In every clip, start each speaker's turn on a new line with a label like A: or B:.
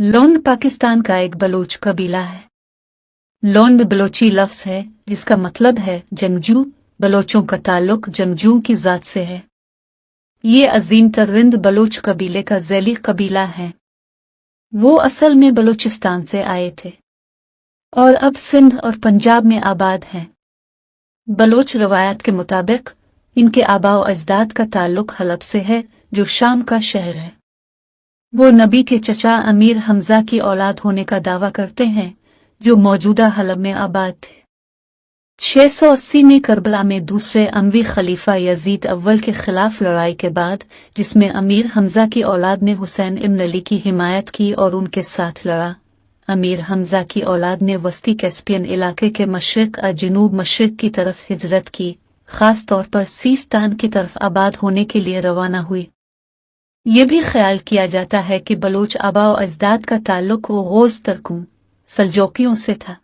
A: लोंड पाकिस्तान का एक बलोच कबीला है। लोंड बलोची लफ्ज़ है जिसका मतलब है जंगजू। बलोचों का ताल्लुक जंगजुओं की ज़ात से है। ये अजीम तरिंद बलोच कबीले का ज़ैली कबीला है। वो असल में बलूचिस्तान से आए थे और अब सिंध और पंजाब में आबाद हैं। बलोच रवायत के मुताबिक इनके आबा व अजदाद का ताल्लुक हलब से है जो शाम का शहर है। वो नबी के चचा अमीर हमजा की औलाद होने का दावा करते हैं जो मौजूदा हलब में आबाद थे। 680 में करबला में दूसरे अमवी खलीफा यजीद अव्वल के खिलाफ लड़ाई के बाद, जिसमें अमीर हमजा की औलाद ने हुसैन इब्न अली की हिमायत की और उनके साथ लड़ा। अमीर हमजा की औलाद ने वस्ती कैस्पियन इलाके के मशरिक और जनूब मशरिक की तरफ हिजरत की, खास तौर पर सीस्तान की तरफ आबाद होने के लिए रवाना हुई। ये भी ख्याल किया जाता है कि बलोच आबा व अजदाद का ताल्लुक गोज़ तरकुम सल्जोकियों से था।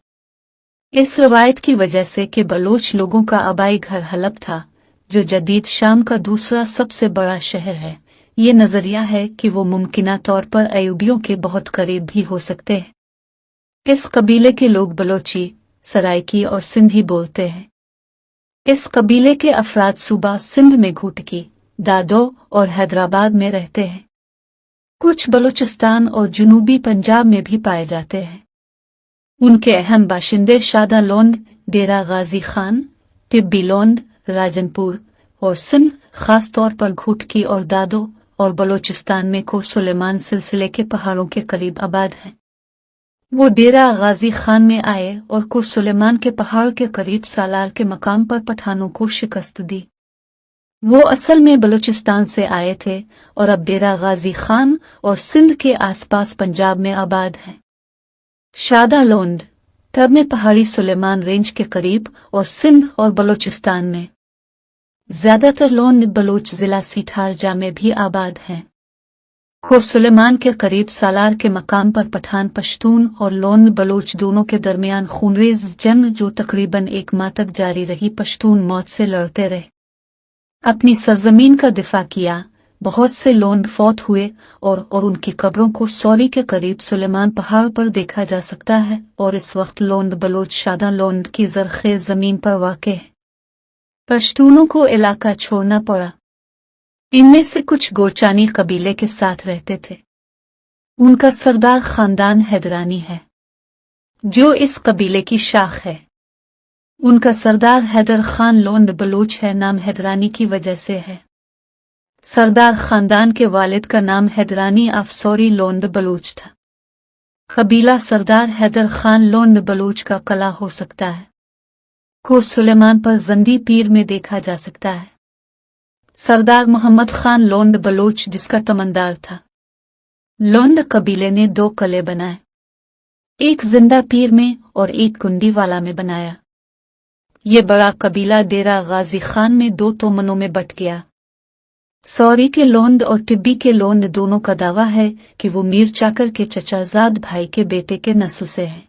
A: इस रवायत की वजह से कि बलोच लोगों का आबाई घर हलब था, जो जदीद शाम का दूसरा सबसे बड़ा शहर है। ये नजरिया है कि वो मुमकिना तौर पर अयूबियों के बहुत करीब भी हो सकते हैं। इस कबीले के लोग बलोची, सराइकी और सिंधी बोलते हैं। इस कबीले के अफराद सूबा सिंध में घुटकी, दादो और हैदराबाद में रहते हैं। कुछ बलूचिस्तान और जनूबी पंजाब में भी पाए जाते हैं। उनके अहम बाशिंदे शादा लोंड, डेरा गाजी खान, टिब्बी लोंड, राजनपुर और सिंध, खास तौर पर घुटकी और दादो और बलूचिस्तान में को सुलेमान सिलसिले के पहाड़ों के करीब आबाद हैं। वो डेरा गाजी खान में आए और को सुलेमान के पहाड़ के करीब सालार के मकाम पर पठानों को शिकस्त दी। वो असल में बलूचिस्तान से आए थे और अब डेरा गाजी खान और सिंध के आसपास पंजाब में आबाद हैं। शादा लोंड तब में पहाड़ी सुलेमान रेंज के करीब और सिंध और बलूचिस्तान में। ज्यादातर लोंड बलोच जिला सीठारजा में भी आबाद हैं। खो सुलेमान के करीब सालार के मकाम पर पठान पश्तून और लोंड बलोच दोनों के दरमियान खूनरेज जंग जो तकरीबन एक माह तक जारी रही। पश्तून मौत से लड़ते रहे, अपनी सरजमीन का दिफा किया। बहुत से लोंड फौत हुए और उनकी कब्रों को सौरी के करीब सुलेमान पहाड़ पर देखा जा सकता है और इस वक्त लोंड बलोच शादा लोंड की जरखेज जमीन पर वाक़ है। पश्तूनों को इलाका छोड़ना पड़ा। इनमें से कुछ गोचानी कबीले के साथ रहते थे। उनका सरदार खानदान हैदरानी है, जो इस कबीले की शाख है। उनका सरदार हैदर खान लोंड बलोच है, नाम हैदरानी की वजह से है। सरदार खानदान के वालिद का नाम हैदरानी अफसौरी लोंड बलोच था। कबीला सरदार हैदर खान लोंड बलोच का कला हो सकता है, को सुलेमान पर जंदी पीर में देखा जा सकता है। सरदार मोहम्मद खान लोंड बलोच जिसका तमंदार था। लोंड कबीले ने 2 किले बनाए, एक जिंदा पीर में और एक कुंडीवाला में बनाया। ये बड़ा कबीला डेरा गाजी खान में 2 तोमनों में बट गया। सौरी के लोंड और टिब्बी के लोंड दोनों का दावा है कि वो मीर चाकर के चचाजाद भाई के बेटे के नस्ल से है।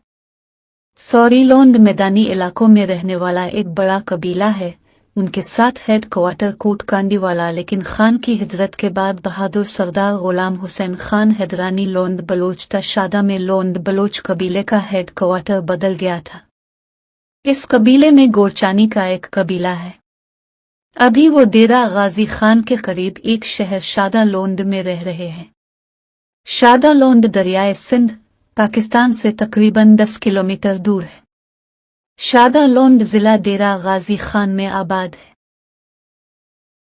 A: सौरी लोंड मैदानी इलाकों में रहने वाला एक बड़ा कबीला है। उनके साथ हेड क्वार्टर कोट कांडीवाला, लेकिन खान की हिजरत के बाद बहादुर सरदार गुलाम हुसैन खान हैदरानी लोंड बलोच था। शादा में लोंड बलोच कबीले का हेड क्वार्टर बदल गया था। इस कबीले में गोरचानी का एक कबीला है। अभी वो डेरा गाजी खान के करीब एक शहर शादा लोंड में रह रहे हैं। शादा लोंड दरियाए सिंध, पाकिस्तान से तकरीबन 10 किलोमीटर दूर है। शादा लोंड जिला डेरा गाजी खान में आबाद है।